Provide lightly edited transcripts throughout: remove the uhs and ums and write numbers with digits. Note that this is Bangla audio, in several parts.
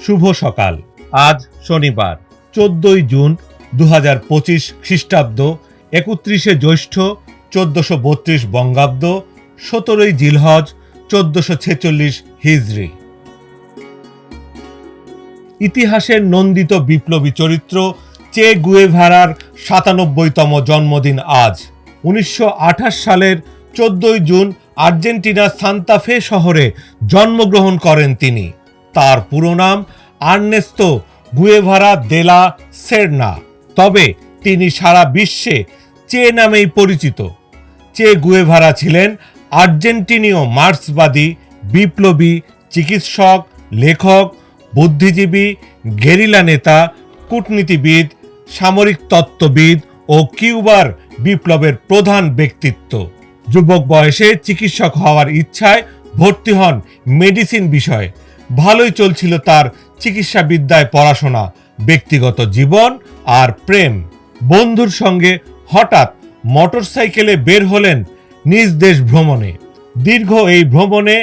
শুভ সকাল। আজ শনিবার 14 জুন 2025 খ্রিস্টাব্দ, 31 জ্যৈষ্ঠ 1432 বঙ্গাব্দ, 17 জিলহজ 1446 হিজরি। ইতিহাসের নন্দিত বিপ্লবী চরিত্র চে গুয়েভারার 97তম জন্মদিন আজ। 1928 সালের 14 জুন আর্জেন্টিনার সান্তা ফে শহরে জন্মগ্রহণ করেন তিনি। তার পুরো নাম আর্নেস্তো গুয়েভারা দে লা সেরনা, তবে তিনি সারা বিশ্বে চে নামেই পরিচিত। চে গুয়েভারা ছিলেন আর্জেন্টিনীয় মার্ক্সবাদী, বিপ্লবী, চিকিৎসক, লেখক, বুদ্ধিজীবী, গেরিলা নেতা, কূটনীতিবিদ, সামরিক তত্ত্ববিদ ও কিউবার বিপ্লবের প্রধান ব্যক্তিত্ব। যুবক বয়সে চিকিৎসক হওয়ার ইচ্ছায় ভর্তি হন মেডিসিন বিষয়ে। ভালোই চলছিল তার চিকিৎসাবিদ্যায় পড়াশোনা, ব্যক্তিগত জীবন আর প্রেম। বন্ধুর সঙ্গে হঠাৎ মোটরসাইকেলে বের হলেন নিজ দেশ ভ্রমণে। দীর্ঘ এই ভ্রমণে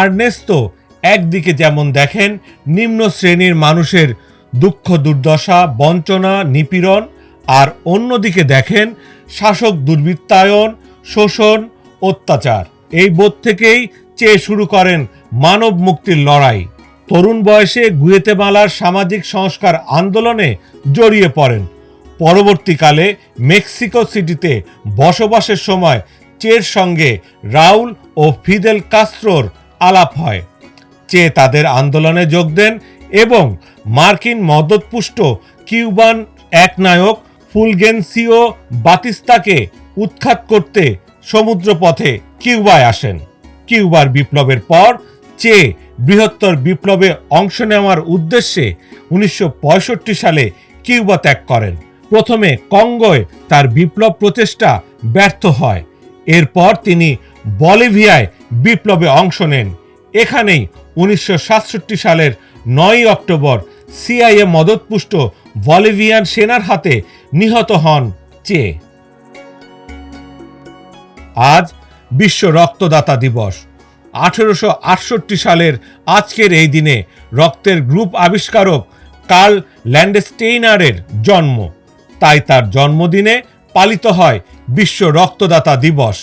আর্নেস্তো একদিকে যেমন দেখেন নিম্ন শ্রেণীর মানুষের দুঃখ দুর্দশা, বঞ্চনা, নিপীড়ন, আর অন্যদিকে দেখেন শাসক দুর্বৃত্তায়ন, শোষণ, অত্যাচার। এই বোধ থেকেই চে শুরু করেন মানব মুক্তির লড়াই। তরুণ বয়সে গুয়েতেমালার সামাজিক সংস্কার আন্দোলনে জড়িয়ে পড়েন। পরবর্তীকালে মেক্সিকো সিটিতে বসবাসের সময় চের সঙ্গে রাউল ও ফিদেল কাস্ত্রোর আলাপ হয়। চে তাদের আন্দোলনে যোগ দেন এবং মার্কিন মদতপুষ্ট কিউবান একনায়ক ফুলগেন্সিও বাতিস্তাকে উৎখাত করতে সমুদ্রপথে কিউবায় আসেন। কিউবার বিপ্লবের পর চে বৃহত্তর বিপ্লবে অংশ নেওয়ার উদ্দেশ্যে 1965 সালে কিউবা ত্যাগ করেন। প্রথমে কঙ্গোয় তার বিপ্লব প্রচেষ্টা ব্যর্থ হয়। এরপর তিনি বলিভিয়ায় বিপ্লবে অংশ নেন। এখানেই 1967 সালের 9 অক্টোবর সিআইএ মদতপুষ্ট বলিভিয়ান সেনার হাতে নিহত হন চে। আজ বিশ্ব রক্তদাতা দিবস। 1868 সালের আজকের এই দিনে রক্তের গ্রুপ আবিষ্কারক কার্ল ল্যান্ডস্টেইনারের জন্ম। তাই তার জন্মদিনে পালিত হয় বিশ্ব রক্তদাতা দিবস।